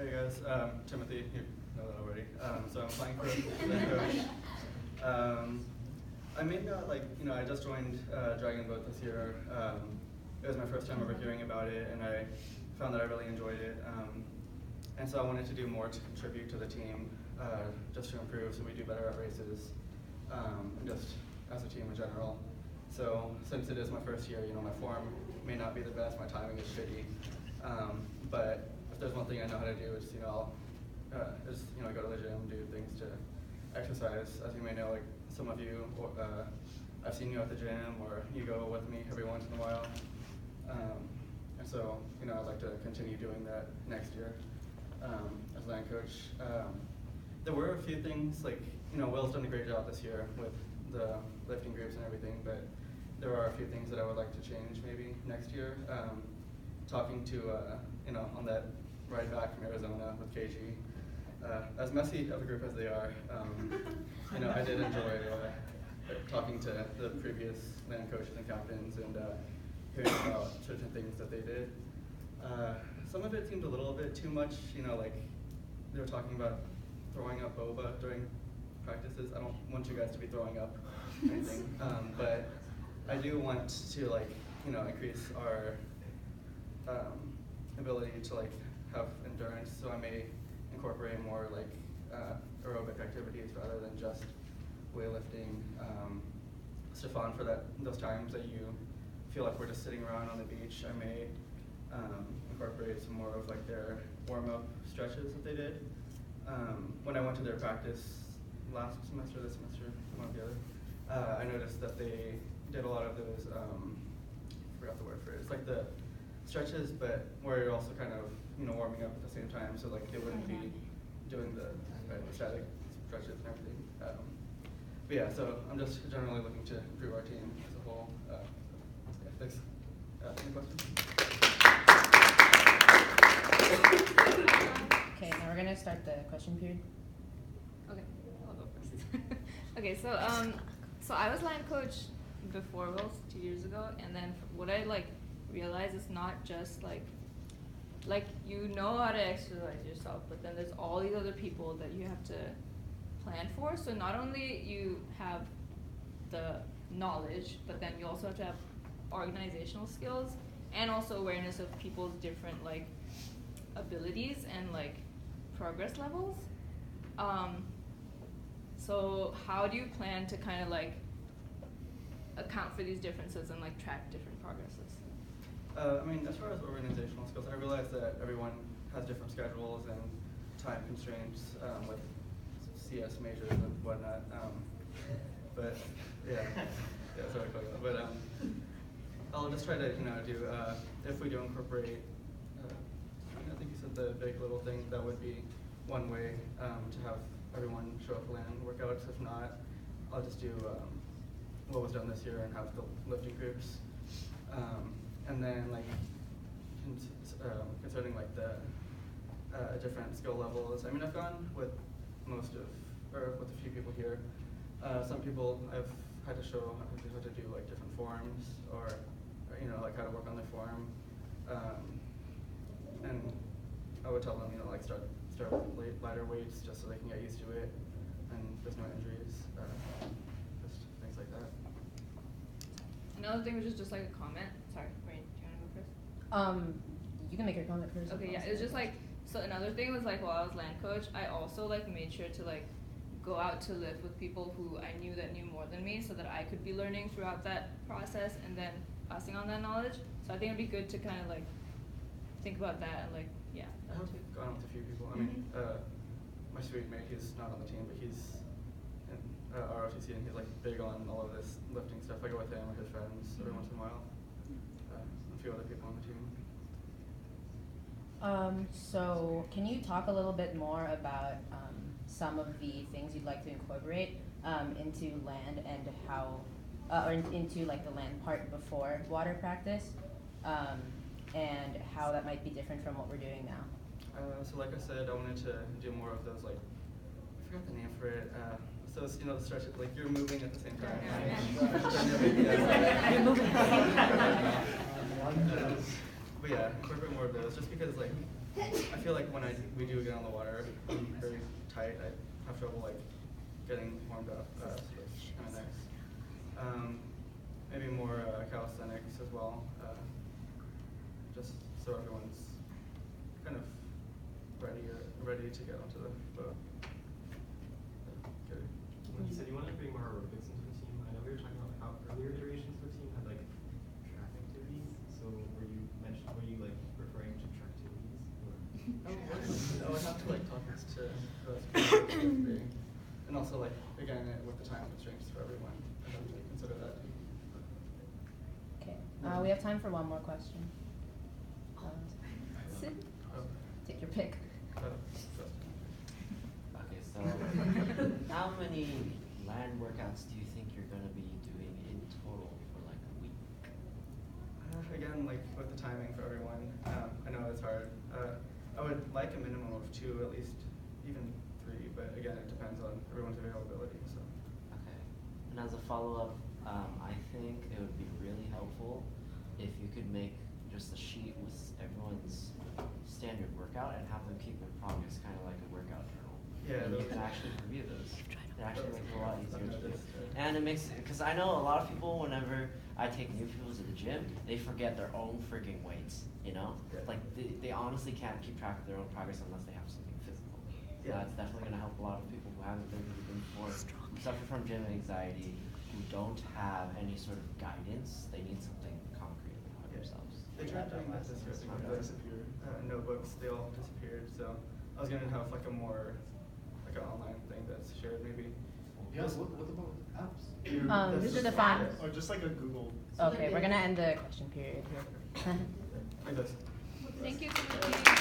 Hey guys, Timothy, you know that already. So I'm applying for the coach. I may not I just joined Dragon Boat this year. It was my first time ever hearing about it, and I found that I really enjoyed it. And so I wanted to do more to contribute to the team, just to improve so we do better at races, and just as a team in general. So since it is my first year, my form may not be the best, my timing is shitty, but if there's one thing I know how to do, it's I'll go to the gym, do things to exercise. As you may know, like some of you, I've seen you at the gym, or you go with me every once in a while, and so I'd like to continue doing that next year as land coach. There were a few things Will's done a great job this year with the lifting groups and everything, but there are a few things that I would like to change maybe next year. Talking to on that ride back from Arizona with KG, as messy of a group as they are, I did enjoy talking to the previous land coaches and captains and hearing about certain things that they did. Some of it seemed a little bit too much, like they were talking about throwing up boba during practices. I don't want you guys to be throwing up or anything, but I do want to increase our ability to have endurance. So I may incorporate more aerobic activities rather than just weightlifting. Stefan, for those times that you feel like we're just sitting around on the beach, I may incorporate some more of their warm-up stretches that they did. When I went to their practice last semester, this semester, one or the other, I noticed that they did a lot of those, forgot the word for it, it's like the stretches, but where you're also kind of, warming up at the same time, so they wouldn't be doing the static stretches and everything. But yeah, so I'm just generally looking to improve our team as a whole. Yeah, thanks. Any questions? Okay, now we're gonna start the question period. Okay, I'll go first. Okay, so I was line coach before Will's 2 years ago, and then what I realized is not just you know how to exercise yourself, but then there's all these other people that you have to plan for. So not only you have the knowledge, but then you also have to have organizational skills and also awareness of people's different abilities and progress levels. So how do you plan to kind of account for these differences and track different progresses? As far as organizational skills, I realize that everyone has different schedules and time constraints with CS majors and whatnot. But yeah, sorry about that. But I'll just try to do if we do incorporate. I think you said the big little thing. That would be one way to have everyone show up for land workouts. If not, I'll just do what was done this year and have the lifting groups. And then concerning the different skill levels. I've gone with with a few people here. Some people I've had to show how to do different forms or how to work on their form. And I would tell them start with lighter weights just so they can get used to it and there's no injuries. Just things like that. Another thing was just a comment. Sorry, Rain, do you want to go first? You can make your comment first. Okay, yeah, it was just so another thing was while I was land coach, I also made sure to go out to live with people who I knew that knew more than me, so that I could be learning throughout that process and then passing on that knowledge. So I think it'd be good to kind of think about that and yeah. I have gone with a few people. My sweet mate, he's not on the team, but he's in ROTC and he's big on all of this lifting stuff. I go with him or his friends every once in a while. A few other people on the team. So can you talk a little bit more about some of the things you'd like to incorporate into land and how, or into the land part before water practice, and how that might be different from what we're doing now? So like I said, I wanted to do more of those I forgot the name for it. So it's, the stretch, you're moving at the same time. You're moving. But yeah, incorporate more of those, just because I feel like when we do get on the water, I'm very tight. I have trouble like getting warmed up. So it's kind of nice. Maybe more calisthenics as well, just so everyone's kind of ready to get onto the boat. Good. When you said you wanted to bring more aerobics into the team, I know we were talking about how earlier iterations of the team had like track activities. So were you like referring to track activities? Or? I would have to like talk to those people, and also like again with the time constraints for everyone, I have to consider that. Okay. We have time for one more question. Take your pick. Okay, so how many land workouts do you think you're going to be doing in total for like a week? Again, like with the timing for everyone, I know it's hard. I would like a minimum of 2, at least even 3, but again, it depends on everyone's availability. So. Okay. And as a follow-up, I think it would be really helpful if you could make just a sheet with everyone's standard workout and have them keep their progress kind of like a workout journal. Yeah, and you can actually review those. It actually makes it a lot easier to do. And it makes, because I know a lot of people, whenever I take new people to the gym, they forget their own freaking weights, you know? Yeah. Like, they honestly can't keep track of their own progress unless they have something physical. So Yeah. that's definitely going to help a lot of people who haven't been to the gym before, who suffer from gym anxiety, who don't have any sort of guidance. They need something concrete about themselves. They tried doing that this year, but they disappeared. Notebooks, they all disappeared. So I was gonna have like a more, like an online thing that's shared maybe. Yes. What about apps? These are the fun. Or just like a Google. Okay, we're gonna end the question period here. Like this. Thank you, Timothy.